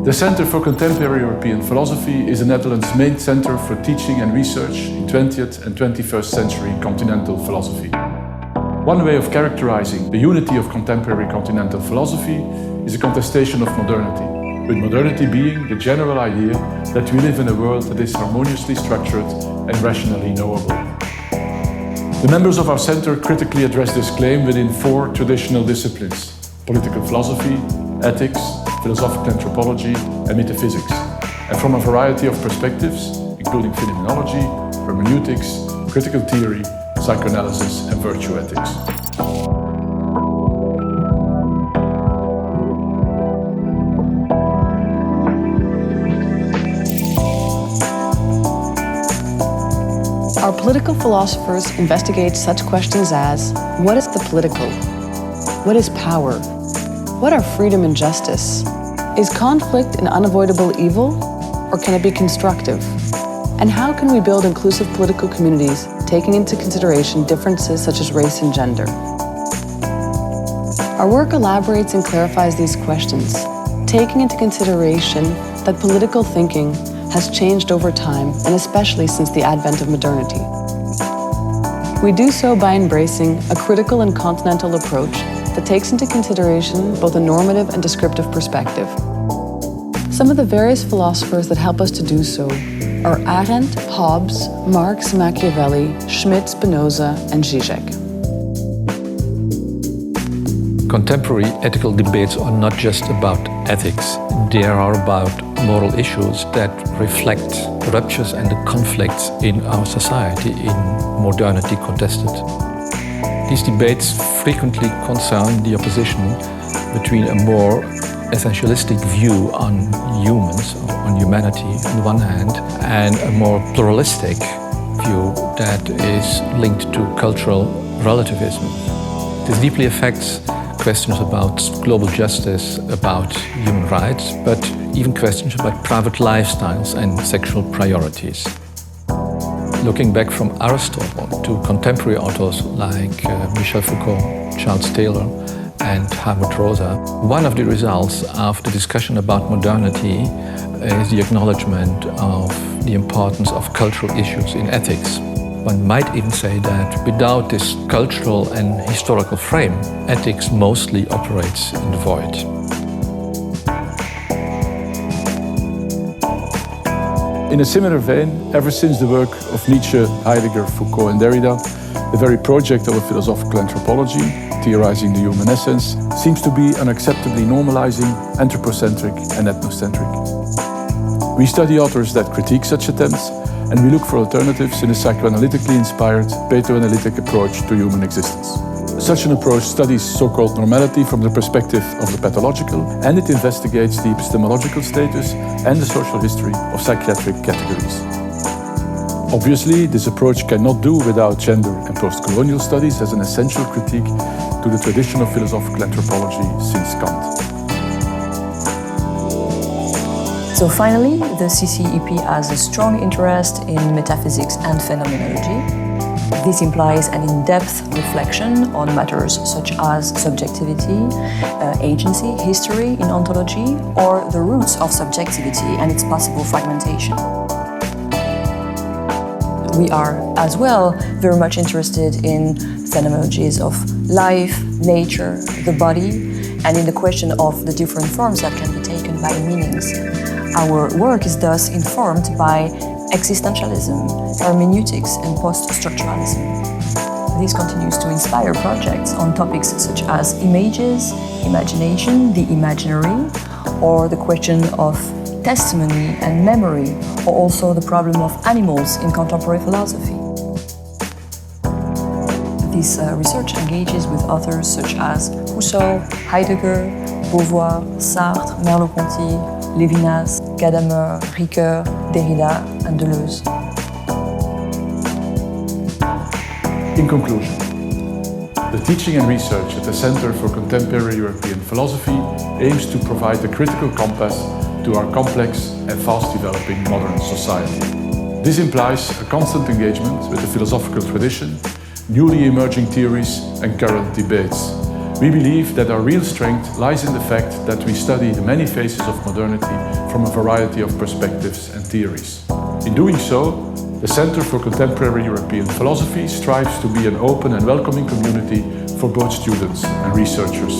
The Center for Contemporary European Philosophy is the Netherlands' main center for teaching and research in 20th and 21st century continental philosophy. One way of characterizing the unity of contemporary continental philosophy is a contestation of modernity, with modernity being the general idea that we live in a world that is harmoniously structured and rationally knowable. The members of our center critically address this claim within 4 traditional disciplines: political philosophy, ethics, philosophical anthropology, and metaphysics, and from a variety of perspectives, including phenomenology, hermeneutics, critical theory, psychoanalysis, and virtue ethics. Our political philosophers investigate such questions as: what is the political? What is power? What are freedom and justice? Is conflict an unavoidable evil, or can it be constructive? And how can we build inclusive political communities, taking into consideration differences such as race and gender? Our work elaborates and clarifies these questions, taking into consideration that political thinking has changed over time, and especially since the advent of modernity. We do so by embracing a critical and continental approach that takes into consideration both a normative and descriptive perspective. Some of the various philosophers that help us to do so are Arendt, Hobbes, Marx, Machiavelli, Schmitt, Spinoza, and Zizek. Contemporary ethical debates are not just about ethics. They are about moral issues that reflect the ruptures and the conflicts in our society in modernity contested. These debates frequently concern the opposition between a more essentialistic view on humans, on humanity on the one hand, and a more pluralistic view that is linked to cultural relativism. This deeply affects questions about global justice, about human rights, but even questions about private lifestyles and sexual priorities. Looking back from Aristotle to contemporary authors like Michel Foucault, Charles Taylor, and Hartmut Rosa, one of the results of the discussion about modernity is the acknowledgement of the importance of cultural issues in ethics. One might even say that without this cultural and historical frame, ethics mostly operates in the void. In a similar vein, ever since the work of Nietzsche, Heidegger, Foucault, and Derrida, the very project of a philosophical anthropology, theorizing the human essence, seems to be unacceptably normalizing, anthropocentric, and ethnocentric. We study authors that critique such attempts, and we look for alternatives in a psychoanalytically inspired, pathoanalytic approach to human existence. Such an approach studies so-called normality from the perspective of the pathological, and it investigates the epistemological status and the social history of psychiatric categories. Obviously, this approach cannot do without gender and post-colonial studies as an essential critique to the tradition of philosophical anthropology since Kant. So finally, the CCEP has a strong interest in metaphysics and phenomenology. This implies an in-depth reflection on matters such as subjectivity, agency, history in ontology, or the roots of subjectivity and its possible fragmentation. We are as well very much interested in phenomenologies of life, nature, the body, and in the question of the different forms that can be taken by meanings. Our work is thus informed by existentialism, hermeneutics, and post-structuralism. This continues to inspire projects on topics such as images, imagination, the imaginary, or the question of testimony and memory, or also the problem of animals in contemporary philosophy. This research engages with authors such as Rousseau, Heidegger, Beauvoir, Sartre, Merleau-Ponty, Lévinas, Gadamer, Ricoeur, Derrida, and Deleuze. In conclusion, the teaching and research at the Center for Contemporary European Philosophy aims to provide a critical compass to our complex and fast-developing modern society. This implies a constant engagement with the philosophical tradition, newly emerging theories, and current debates, We believe that our real strength lies in the fact that we study the many faces of modernity from a variety of perspectives and theories. In doing so, the Center for Contemporary European Philosophy strives to be an open and welcoming community for both students and researchers.